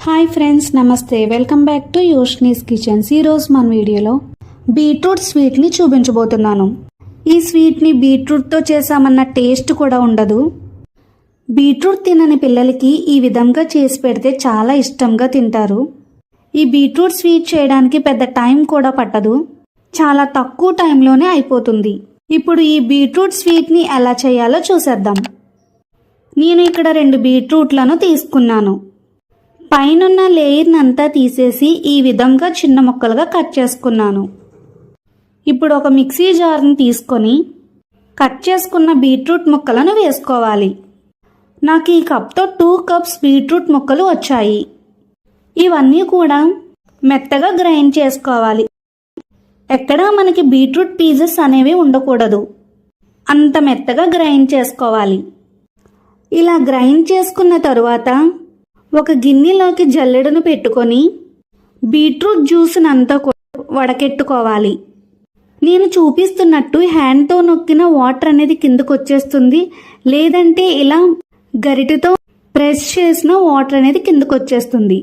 Hi friends, నమస్తే. Welcome back to Yoshni's kitchens. ఈరోజు మన వీడియోలో బీట్రూట్ స్వీట్ని చూపించబోతున్నాను. ఈ స్వీట్ని బీట్రూట్తో చేసామన్న టేస్ట్ కూడా ఉండదు. బీట్రూట్ తినని పిల్లలకి ఈ విధంగా చేసి పెడితే చాలా ఇష్టంగా తింటారు. ఈ బీట్రూట్ స్వీట్ చేయడానికి పెద్ద టైం కూడా పట్టదు, చాలా తక్కువ టైంలోనే అయిపోతుంది. ఇప్పుడు ఈ బీట్రూట్ స్వీట్ని ఎలా చేయాలో చూసేద్దాం. నేను ఇక్కడ 2 బీట్రూట్లను తీసుకున్నాను. పైనున్న లేయర్ని అంతా తీసేసి ఈ విధంగా చిన్న ముక్కలుగా కట్ చేసుకున్నాను. ఇప్పుడు ఒక మిక్సీ జార్ని తీసుకొని కట్ చేసుకున్న బీట్రూట్ ముక్కలను వేసుకోవాలి. నాకు ఈ కప్తో 2 కప్స్ బీట్రూట్ ముక్కలు వచ్చాయి. ఇవన్నీ కూడా మెత్తగా గ్రైండ్ చేసుకోవాలి. ఎక్కడా మనకి బీట్రూట్ పీసెస్ అనేవి ఉండకూడదు, అంత మెత్తగా గ్రైండ్ చేసుకోవాలి. ఇలా గ్రైండ్ చేసుకున్న తరువాత ఒక గిన్నెలోకి జల్లెడను పెట్టుకొని బీట్రూట్ జ్యూస్ని అంతా వడకెట్టుకోవాలి. నేను చూపిస్తున్నట్టు హ్యాండ్తో నొక్కిన వాటర్ అనేది కిందకు వచ్చేస్తుంది, లేదంటే ఇలా గరిటెతో ప్రెస్ చేసిన వాటర్ అనేది కిందకు వచ్చేస్తుంది.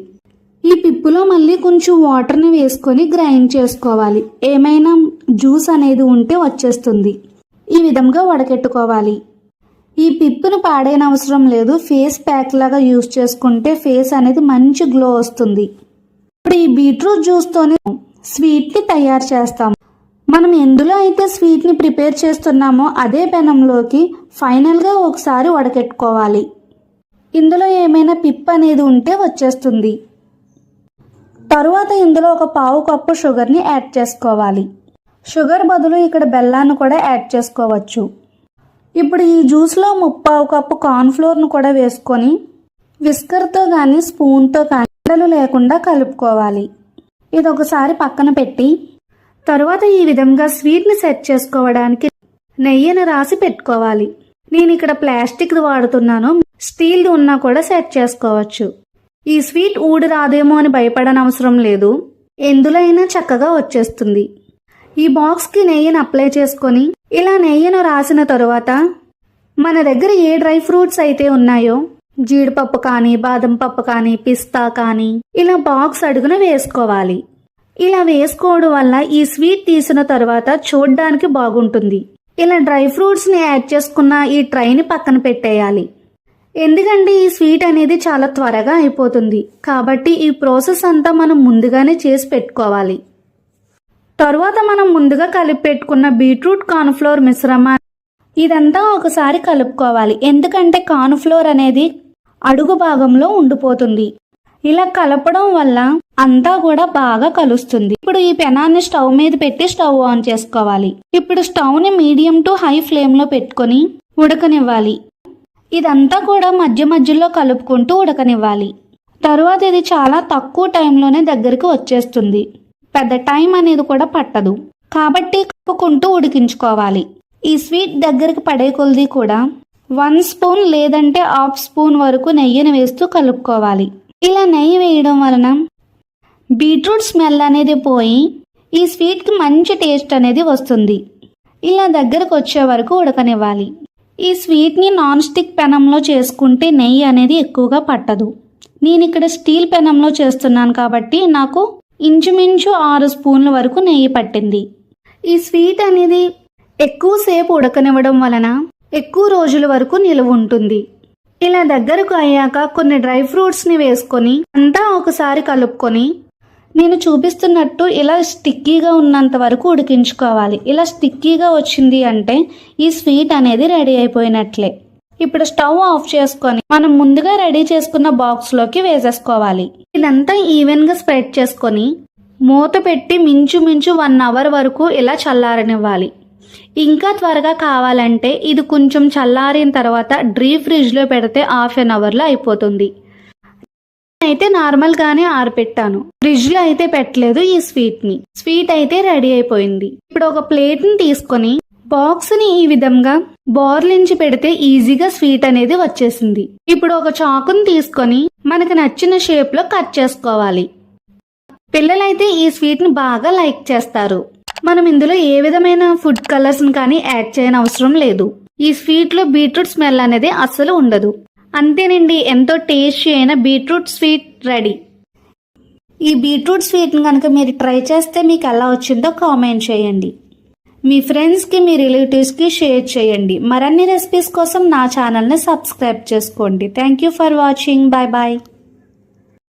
ఈ పిప్పులో మళ్ళీ కొంచెం వాటర్ని వేసుకొని గ్రైండ్ చేసుకోవాలి. ఏమైనా జ్యూస్ అనేది ఉంటే వచ్చేస్తుంది. ఈ విధంగా వడకెట్టుకోవాలి. ఈ పిప్పును పాడైన అవసరం లేదు, ఫేస్ ప్యాక్ లాగా యూజ్ చేసుకుంటే ఫేస్ అనేది మంచి గ్లో వస్తుంది. ఇప్పుడు ఈ బీట్రూట్ జ్యూస్తోనే స్వీట్ని తయారు చేస్తాం. మనం ఎందులో అయితే స్వీట్ని ప్రిపేర్ చేస్తున్నామో అదే పెనంలోకి ఫైనల్గా ఒకసారి వడకెట్టుకోవాలి. ఇందులో ఏమైనా పిప్ అనేది ఉంటే వచ్చేస్తుంది. తరువాత ఇందులో ఒక 1/2 కప్పు షుగర్ని యాడ్ చేసుకోవాలి. షుగర్ బదులు ఇక్కడ బెల్లాన్ని కూడా యాడ్ చేసుకోవచ్చు. ఇప్పుడు ఈ జ్యూస్లో 1/2 కప్పు కార్న్ఫ్లోర్ను కూడా వేసుకొని విస్కర్తో కానీ స్పూన్తో కానీ ఉండలు లేకుండా కలుపుకోవాలి. ఇది ఒకసారి పక్కన పెట్టి తరువాత ఈ విధంగా స్వీట్ని సెట్ చేసుకోవడానికి నెయ్యిని రాసి పెట్టుకోవాలి. నేను ఇక్కడ ప్లాస్టిక్ది వాడుతున్నాను, స్టీల్ది ఉన్నా కూడా సెట్ చేసుకోవచ్చు. ఈ స్వీట్ ఊడి రాదేమో అని భయపడనవసరం లేదు, ఎందులో అయినా చక్కగా వచ్చేస్తుంది. ఈ బాక్స్కి నెయ్యిని అప్లై చేసుకొని ఇలా నెయ్యిను రాసిన తరువాత మన దగ్గర ఏ డ్రై ఫ్రూట్స్ అయితే ఉన్నాయో, జీడిపప్పు కానీ బాదం పప్పు కానీ పిస్తా కానీ ఇలా బాక్స్ అడుగున వేసుకోవాలి. ఇలా వేసుకోవడం వల్ల ఈ స్వీట్ తీసిన తర్వాత చూడడానికి బాగుంటుంది. ఇలా డ్రై ఫ్రూట్స్ని యాడ్ చేసుకున్న ఈ ట్రైని పక్కన పెట్టేయాలి. ఎందుకంటే ఈ స్వీట్ అనేది చాలా త్వరగా అయిపోతుంది, కాబట్టి ఈ ప్రాసెస్ అంతా మనం ముందుగానే చేసి పెట్టుకోవాలి. తరువాత మనం ముందుగా కలిపి పెట్టుకున్న బీట్రూట్ కార్న్ఫ్లోర్ మిశ్రమాన్ని ఇదంతా ఒకసారి కలుపుకోవాలి. ఎందుకంటే కార్న్ఫ్లోర్ అనేది అడుగు భాగంలో ఉండిపోతుంది. ఇలా కలపడం వల్ల అంతా కూడా బాగా కలుస్తుంది. ఇప్పుడు ఈ పెనాన్ని స్టవ్ మీద పెట్టి స్టవ్ ఆన్ చేసుకోవాలి. ఇప్పుడు స్టవ్ని మీడియం టు హై ఫ్లేమ్లో పెట్టుకొని ఉడకనివ్వాలి. ఇదంతా కూడా మధ్య మధ్యలో కలుపుకుంటూ ఉడకనివ్వాలి. తరువాత ఇది చాలా తక్కువ టైంలోనే దగ్గరికి వచ్చేస్తుంది. పెద్ద టైం అనేది కూడా పట్టదు, కాబట్టి కలుపుకుంటూ ఉడికించుకోవాలి. ఈ స్వీట్ దగ్గరికి పడే కొలది కూడా 1 స్పూన్ లేదంటే 1/2 స్పూన్ వరకు నెయ్యిని వేస్తూ కలుపుకోవాలి. ఇలా నెయ్యి వేయడం వలన బీట్రూట్ స్మెల్ అనేది పోయి ఈ స్వీట్కి మంచి టేస్ట్ అనేది వస్తుంది. ఇలా దగ్గరకు వచ్చే వరకు ఉడకనివ్వాలి. ఈ స్వీట్ని నాన్ స్టిక్ పెనంలో చేసుకుంటే నెయ్యి అనేది ఎక్కువగా పట్టదు. నేను ఇక్కడ స్టీల్ పెనంలో చేస్తున్నాను కాబట్టి నాకు ఇంచుమించు 6 స్పూన్ల వరకు నెయ్యి పట్టింది. ఈ స్వీట్ అనేది ఎక్కువసేపు ఉడకనివ్వడం వలన ఎక్కువ రోజుల వరకు నిలువ ఉంటుంది. ఇలా దగ్గరకు అయ్యాక కొన్ని డ్రై ఫ్రూట్స్ని వేసుకొని అంతా ఒకసారి కలుపుకొని నేను చూపిస్తున్నట్టు ఇలా స్టిక్కీగా ఉన్నంత వరకు ఉడికించుకోవాలి. ఇలా స్టిక్కీగా వచ్చింది అంటే ఈ స్వీట్ అనేది రెడీ అయిపోయినట్లే. ఇప్పుడు స్టవ్ ఆఫ్ చేసుకొని మనం ముందుగా రెడీ చేసుకున్న బాక్స్లోకి వేసేసుకోవాలి. ఇదంతా ఈవెన్గా స్ప్రెడ్ చేసుకొని మూత పెట్టి మించుమించు 1 అవర్ వరకు ఇలా చల్లారనివ్వాలి. ఇంకా త్వరగా కావాలంటే ఇది కొంచెం చల్లారిన తర్వాత డీప్ ఫ్రిడ్జ్లో పెడితే 1/2 అవర్లో అయిపోతుంది. అయితే నార్మల్గానే ఆరపెట్టాను, ఫ్రిడ్జ్లో అయితే పెట్టలేదు. ఈ స్వీట్ అయితే రెడీ అయిపోయింది. ఇప్పుడు ఒక ప్లేట్ని తీసుకొని బాక్స్ని ఈ విధంగా బోర్లించి పెడితే ఈజీగా స్వీట్ అనేది వచ్చేసింది. ఇప్పుడు ఒక చాకుని తీసుకొని మనకు నచ్చిన షేప్లో కట్ చేసుకోవాలి. పిల్లలైతే ఈ స్వీట్ని బాగా లైక్ చేస్తారు. మనం ఇందులో ఏ విధమైన ఫుడ్ కలర్స్ని కానీ యాడ్ చేయని అవసరం లేదు. ఈ స్వీట్లో బీట్రూట్ స్మెల్ అనేది అస్సలు ఉండదు. అంతేనండి, ఎంతో టేస్టీ అయిన బీట్రూట్ స్వీట్ రెడీ. ఈ బీట్రూట్ స్వీట్ని కనుక మీరు ట్రై చేస్తే మీకు ఎలా వచ్చిందో కామెంట్ చేయండి. మీ ఫ్రెండ్స్కి, మీ రిలేటివ్స్కి షేర్ చేయండి. మరిన్ని రెసిపీస్ కోసం నా ఛానల్ని సబ్స్క్రైబ్ చేసుకోండి. Thank you for watching. Bye bye.